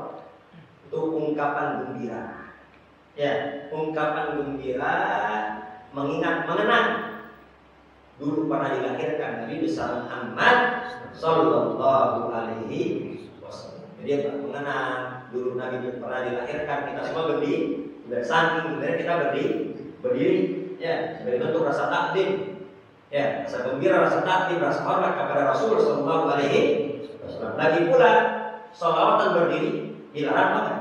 Itu ungkapan gembira. Ya, ungkapan gembira, mengenang dulu pernah dilahirkan Nabi besar Muhammad Sallallahu Alaihi Wasallam. Jadi apa? Mengenang dulu Nabi pernah dilahirkan, kita semua berdiri, saking kemudian kita berdiri, ya, sebagai bentuk rasa takdim, ya, rasa gembira, rasa takdim, rasa hormat kepada Rasul Sallallahu Alaihi Wasallam. Lagi pula sholawatan berdiri dilarang apa?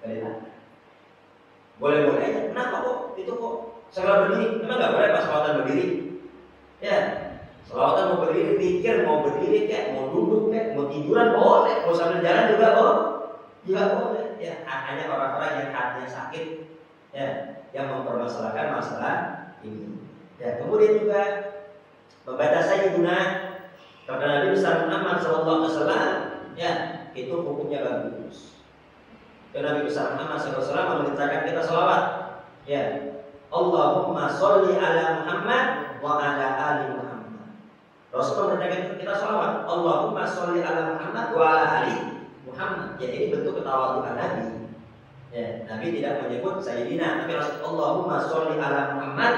Tidak. Boleh-boleh aja. Kenapa kok? Itu kok sholat berdiri? Emang nggak boleh pas sholawatan berdiri? Ya, sholawatan mau berdiri, pikir mau berdiri kayak, mau duduk kayak, mau tiduran boleh, mau sambil jalan juga boleh. Ya, hanya orang-orang yang hatinya sakit, ya, yang mempermasalahkan masalah ini. Ya, kemudian juga membaca Sayyiduna kepada Nabi besar Muhammad SAW, ya, itu hukumnya bagus. Dan Nabi besar Muhammad SAW memerintahkan kita sholawat, ya, Allahumma sholli ala Muhammad wa ala ali Muhammad. Rasul memerintahkan kita sholawat. Allahumma sholli ala Muhammad wa ala ali Muhammad. Ya, ini bentuk ketawaduan Nabi. Ya, Nabi tidak menyebut Sayyidina, tapi Rasul Allahumma sholli ala Muhammad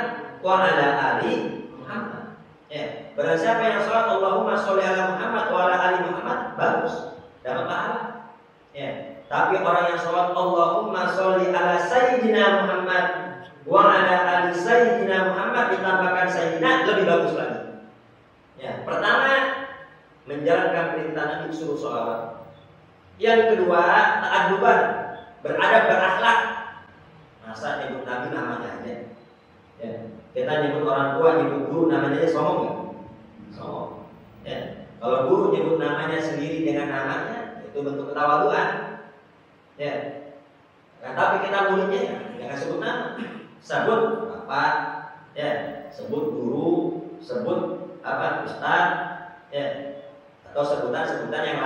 wa ala ali Muhammad. Ya, barang siapa yang sholat Allahumma sholli ala Muhammad wa ala ali Muhammad, bagus, dapat pahala. Ya, tapi orang yang sholat Allahumma sholli ala Sayyidina Muhammad wa ala ali Sayyidina Muhammad ditambahkan Sayyidina, lebih bagus lagi. Ya, pertama menjalankan perintah Nabi suruh sholawat. Yang kedua ta'adduban, beradab berakhlak. Masa nyebut Nabi namanya aja. Ya, kita nyebut orang tua, nyebut guru namanya aja sombong nggak? Sombong. Ya, kalau guru nyebut namanya sendiri dengan namanya, itu bentuk ketawaduan. Ya, nah, tapi kita mulutnya jangan sebut nama, sebut apa? Ya, sebut guru, sebut apa? Ustaz, ya, atau sebutan-sebutan yang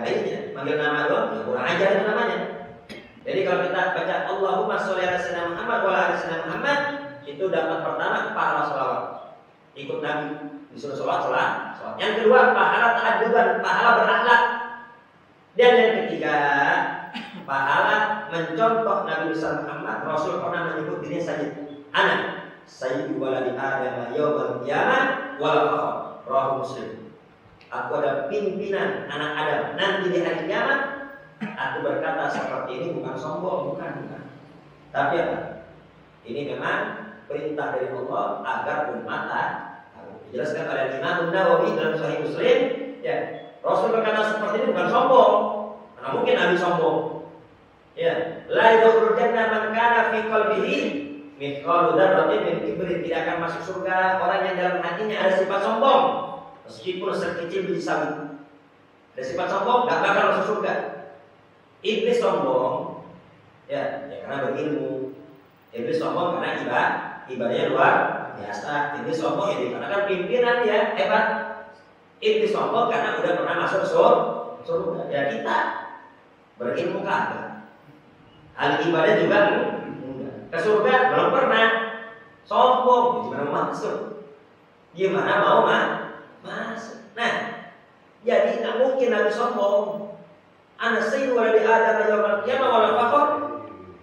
lainnya. Panggil nama doang, ya kurang ajar itu namanya. Jadi kalau kita baca Allahumma sholli ala sayyidina Muhammad wa ala ali sayyidina Muhammad, itu dapat pertama pahala sholawat. Ikut Nabi disuruh sholat. Yang kedua pahala ta'adduban, pahala berakhlak. Dan yang ketiga pahala mencontoh Nabi besar Muhammad. Rasul pernah menyebut dirinya Sayyid. Ana sayyidu waladi Adam yaumal qiyamah wala fakhr. Rawahu Muslim. Aku ada pimpinan anak Adam nanti di hari kiamat. Aku berkata seperti ini bukan sombong, bukan. Tapi apa? Ini memang perintah dari Allah agar umat dijelaskan oleh Imam Nawawi dalam Sahih Muslim. Ya, Rasul berkata seperti ini bukan sombong. Karena mungkin Nabi sombong. Ya, la yadkhulul jannah man kana fi qalbihi mithqalu dzarratin min kibrin. Tidak akan masuk surga orang yang dalam hatinya ada sifat sombong, meskipun sekecil biji sawi. Ada sifat sombong, gak bakal masuk surga. Iblis sombong, ya karena berilmu. Iblis sombong karena ibadahnya luar biasa. Iblis sombong ya dikarenakan pimpinan dia hebat. Iblis sombong karena udah pernah masuk surga. Ya kita berilmu kagak. Hal ibadah juga enggak. Ke surga belum pernah. Sombong, gimana mau masuk? Gimana mau masuk? Nah, jadi nggak mungkin Nabi sombong. Ana sayyidu waladi Adam yaumal qiyamah wala fakhr.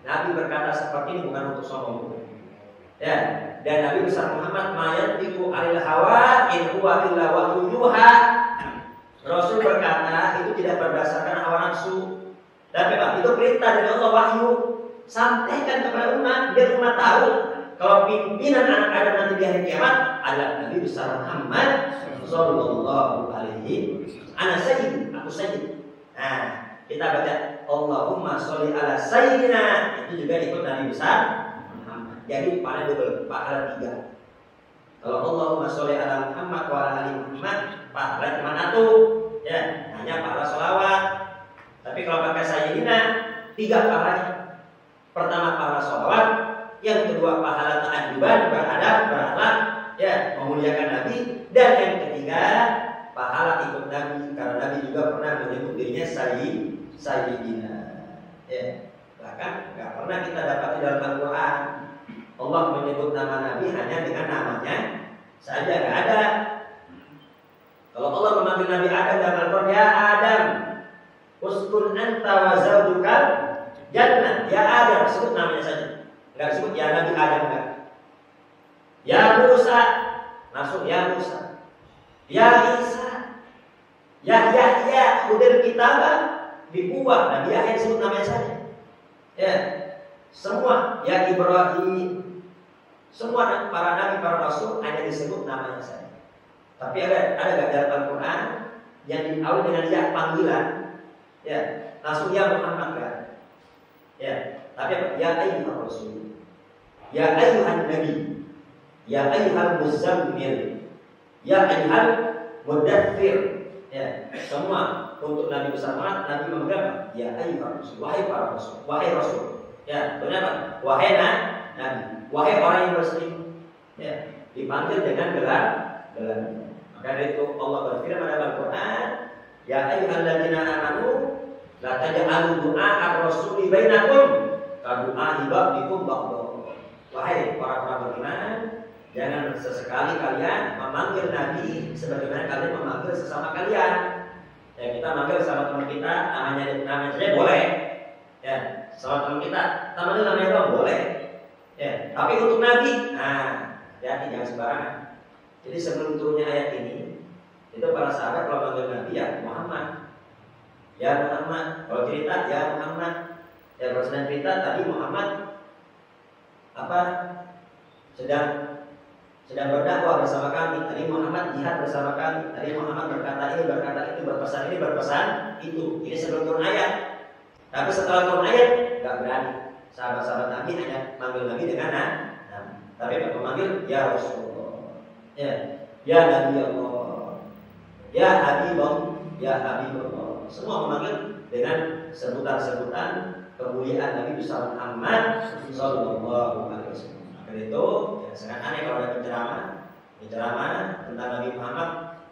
Nabi berkata seperti ini bukan untuk sombong. Ya, dan Nabi besar Muhammad mayantiqu 'anil hawa in huwa illa wahyu yuha. Rasul berkata itu tidak berdasarkan hawa nafsu. Tapi Pak, itu perintah dari Allah, wahyu. Sampaikan kepada umat biar umat tahu kalau pimpinan anak Adam nanti di hari kiamat adalah Nabi besar Muhammad sallallahu alaihi wasallam. Ana sayyid, aku sayyid. Nah, kita baca Allahumma sholli ala sayyidina, itu juga ikut Nabi besar Muhammad. Jadi pahala double, pahala 3. Kalau Allahumma sholli ala Muhammad wa ala ali Muhammad, pahala cuma 1. Ya, hanya pahala sholawat. Tapi kalau pakai sayyidina 3 pahalanya. Pertama pahala sholawat, yang kedua pahala ta'adduban, beradab, berakhlak, ya, memuliakan Nabi, dan yang ketiga pahala ikut Nabi, karena Nabi juga pernah menyebut dirinya Sayyidina. Ya, bahkan nggak pernah kita dapat di dalam Al-Quran Allah menyebut nama Nabi hanya dengan namanya saja, nggak ada. Kalau Allah memanggil Nabi Adam dalam Al-Quran, ya Adam, uskun anta wa zawjukal jannah, ya Adam, sebut namanya saja, nggak disebut ya Nabi Adam, enggak. Ya Musa, langsung ya Musa. Ya Isa, ya Yahya, khudil kitabah dibuat, Nabi Yahya disebut namanya saja. Ya, semua ya Ibrahim, semua para nabi, para rasul hanya disebut namanya saja. Tapi ada gak dalam Al-Quran yang diawali dengan ya panggilan, ya langsung ya Muhammad kan? Ya, tapi apa? Ya ayyuhar rasul, ya ayyuhan nabi, ya ayyuhal muzammil, ya ayyuhal mudaththir. Ya, semua untuk Nabi besar Muhammad, Nabi memegang ya ayyuhar rasul, wahai para rasul, wahai rasul. Ya, benar. Wahai nabi, wahai orang yang berselingkuh. Ya, dipanggil dengan gelar. Maka dari itu Allah berfirman dalam Al-Quran, ya ayyuhalladzina amanu la taj'alu du'a ar-rasuli bainakum ka du'a ba'dikum ba'd. Wahai para beriman, Jangan sesekali kalian memanggil Nabi sebagaimana kalian memanggil sesama kalian. Ya, kita manggil sama teman kita, namanya saja boleh. Ya, sama teman kita, namanya doang boleh. Ya, tapi untuk Nabi, jangan sembarangan. Jadi sebelum turunnya ayat ini, itu para sahabat kalau manggil Nabi ya Muhammad. Ya Muhammad, kalau cerita ya Muhammad. Ya kalau sedang cerita tadi Muhammad sedang berdakwah bersama kami. Tadi Muhammad jihad bersama kami. Tadi Muhammad berkata ini, berkata itu, berpesan ini, berpesan itu. Ini sebelum turun ayat. Tapi setelah turun ayat nggak berani. Sahabat-sahabat Nabi hanya manggil Nabi dengan Nabi. Tapi memanggil ya Rasulullah. Ya Nabi Allah. Ya Habibullah. Ya Habibullah. Semua memanggil dengan sebutan-sebutan kemuliaan Nabi besar Muhammad sallallahu alaihi wasallam. Karena itu ya, sangat aneh kalau ada penceramah tentang Nabi Muhammad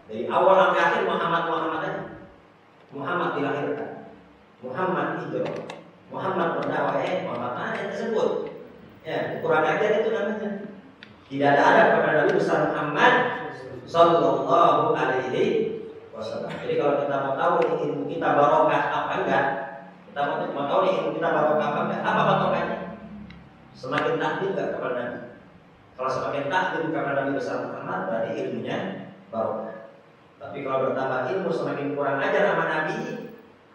dari awal sampai akhir Muhammad aja. Muhammad dilahirkan, Muhammad hijrah, Muhammad berdakwah, Muhammad mana yang tersebut? Ya, Quran aja itu namanya. Tidak ada kepada Nabi besar Muhammad sallallahu alaihi wasallam. Jadi kalau kita mau tahu ilmu kita barokah apa enggak, kita mau tahu ilmu kita barokah apa enggak, apa patokannya? Semakin takdim enggak kepada Nabi. Kalau semakin takdim kepada Nabi besar Muhammad berarti ilmunya barokah. Tapi kalau bertambah ilmu semakin kurang ajar sama Nabi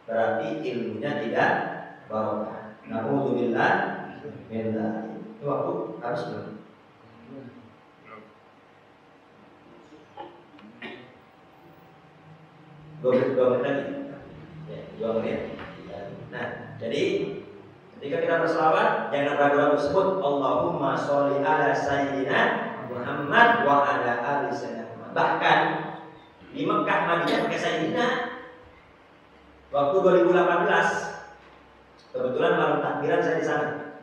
berarti ilmunya tidak barokah. Na'udzubillah min dzalik. Itu waktu harus belum? 2 menit lagi. Ya, 2 menit. Nah, jadi ketika kita berselawat jangan ragu-ragu sebut Allahumma sholli ala sayyidina Muhammad wa ala ali sayyidina Muhammad. Bahkan di Mekah Madinah pakai sayyidina. Waktu 2018 kebetulan malam takbiran saya di sana.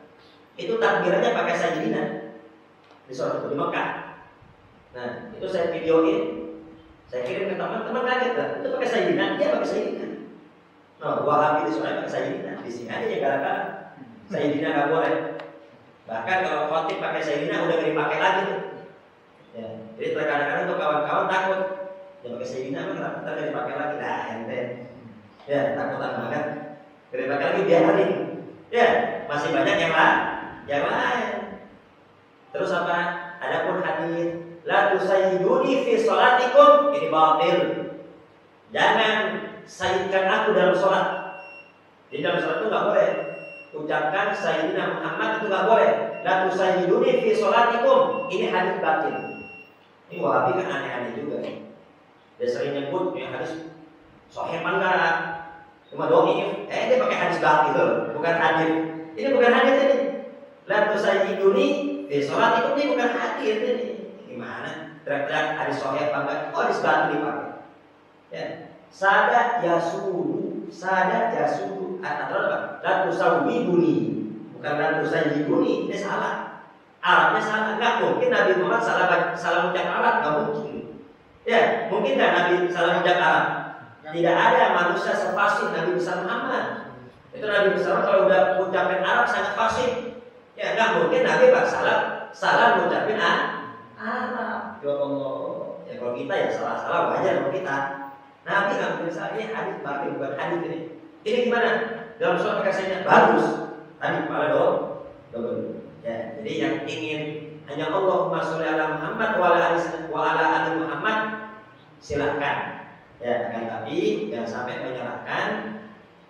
Itu takbirannya pakai sayyidina di suatu di Mekah. Nah, itu saya videoin. Saya kirim ke teman-teman kaget lah. Itu pakai sayyidina, dia pakai sayyidina. Nah, Wahabi di sana pakai sayyidina. Di sini aja ya gara-gara sayyidina nggak boleh. Bahkan kalau khotib pakai sayyidina udah nggak dipakai lagi tuh. Ya, jadi kadang-kadang tuh kawan-kawan takut. Dia pakai sayyidina, kenapa nggak dipakai lagi? Nah, ente. Ya, takutan banget. Nggak dipakai lagi biarin. Ya, masih banyak yang lain. Terus apa? Adapun hadis la tusayyiduni fi sholatikum, ini batil. Jangan sayyidkan aku dalam sholat. Di dalam sholat itu nggak boleh ucapkan sayyidina Muhammad, itu nggak boleh. La tusayyiduni fi sholatikum, ini hadis batil. Ini Wahabi kan aneh-aneh juga. Dia sering nyebut yang hadis sahih enggak, cuma dhaif. Dia pakai hadis batil, bukan hadis. Ini bukan hadis ini. La tusayyiduni fi sholatikum, ini bukan hadis ini. Gimana? Teriak-teriak hadis sahih apa enggak? Oh, hadis batil dipakai. Ya. Sada yasudu atau apa? La tusawwiduni, bukan la tusayyiduni. Ini salah. Arabnya salah. Enggak mungkin Nabi Muhammad salah ucap Arab, enggak mungkin. Ya, mungkin enggak Nabi salah ucap Arab? Tidak ada manusia sefasih Nabi besar Muhammad. Itu Nabi besar kalau udah ucapin Arab sangat fasih. Ya, enggak mungkin Nabi salah ucapin Arab. Ya Allah. Ya kalau kita ya salah wajar kalau kita. Nabi nggak mungkin salah. Ini hadis batil, bukan hadis ini. Ini gimana? Dalam surat kasihnya bagus. Tadi kepala double. Ya, jadi yang ingin hanya Allahumma sholli ala Muhammad wa ala ali Muhammad silahkan. Ya, akan tapi jangan sampai menyalahkan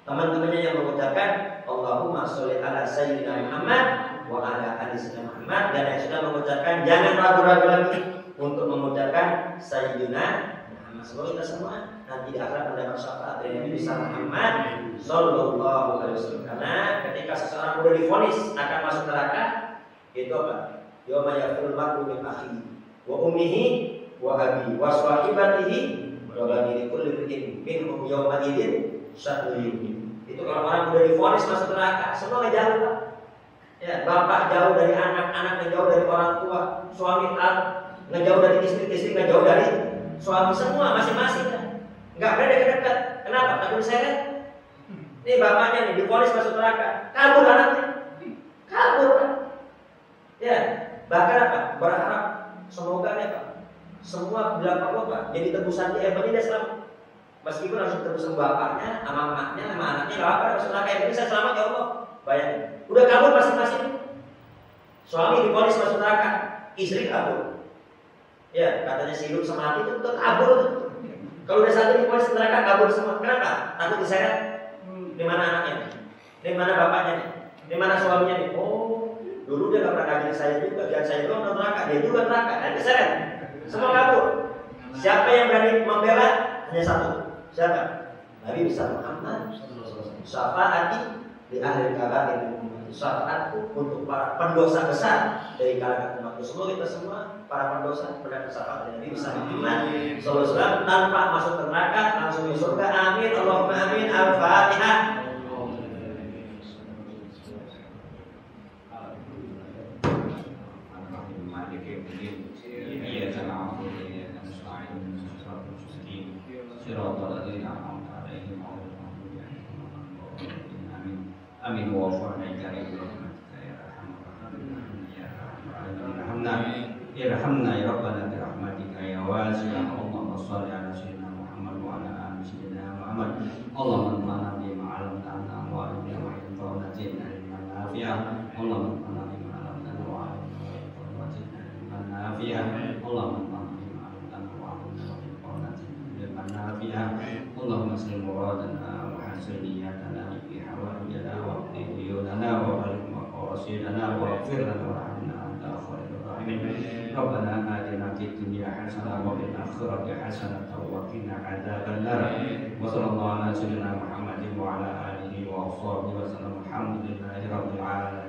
teman-temannya yang mengucapkan Allahumma sholli ala sayyidina Muhammad wa ala ali sayyidina Muhammad, dan yang sudah mengucapkan jangan ragu-ragu lagi untuk mengucapkan sayyidina Muhammad. Semoga kita semua nanti di akhirat mendapat syafaat dari Nabi besar Muhammad sallallahu alaihi wasallam. Karena ketika seseorang sudah divonis akan masuk neraka, itu apa? Yauma yafirul mar'u min akhihi wa ummihi wa abihi wa sahibatihi wa banihi kullu imrin minhum yawma idzin syahidun. Itu kalau orang sudah divonis masuk neraka, semua ngejauh, Pak. Ya, bapak jauh dari anak, anak ngejauh dari orang tua, suami ngejauh dari istri ngejauh dari suami, semua masing-masing. Enggak berada dekat. Kenapa? Takut seret. Ini bapaknya nih divonis masuk neraka, kabur anaknya, kabur. Ya, bahkan apa? Berharap Semoga ya Pak, semua bila perlu Pak, jadi tebusan dia, yang penting dia selamat. Meskipun harus ditebus sama bapaknya, sama emaknya, sama anaknya, gak apa-apa, masuk neraka, yang penting saya selamat ya Allah. Bayangin, udah kabur masing-masing. Suami diponis masuk neraka, istri kabur. Ya, katanya si hidup sama mati itu kabur. Kalau udah satu diponis neraka, kabur semua. Kenapa? Takut diseret. Di mana anaknya? Di mana bapaknya? Di mana suaminya nih? Oh, dulu dia gak pernah kajian saya juga, dan saya doang nonton neraka, dia juga neraka, dan diseret. Semua kabur. Siapa yang berani membela? Hanya satu. Siapa? Nabi besar Muhammad. Syafaati di ahli kabair. Syafaatku untuk para pendosa besar dari kalangan umatku. Semua kita semua para pendosa mendapat syafaat dari Nabi besar Muhammad sallallahu alaihi wasallam tanpa masuk neraka, langsung di surga. Amin. Allahumma amin. Al-Fatihah. Amin wa fa'alna karim rahmatika ya arhamar rahimin ya rabbal alamin irhamna ya rabbana bi rahmatika ya wasi'ah. Allahumma shalli ala sayyidina Muhammad wa ala ali sayyidina Muhammad. Allahumma anfa'na bima 'allamtana wa 'allimna ma yanfa'una zidna ilman nafi'an. Allahumma anfa'na bima 'allamtana wa 'allimna ma yanfa'una zidna ilman nafi'an. Allahumma anfa'na bima 'allamtana wa 'allimna ma yanfa'una zidna ilman nafi'an. Allahumma salli muradana wa hasil niyatana fi hawaijana wa qdiyuna wa barik maqasidana wa ighfir lana warhamna anta khairur rahimin. Rabbana atina fid dunya hasanah wa fil akhirati hasanah wa qina adzabannar. Wa sallallahu ala sayyidina Muhammadin wa ala alihi wa sahbihi wa sallam. Alhamdulillahi rabbil alamin.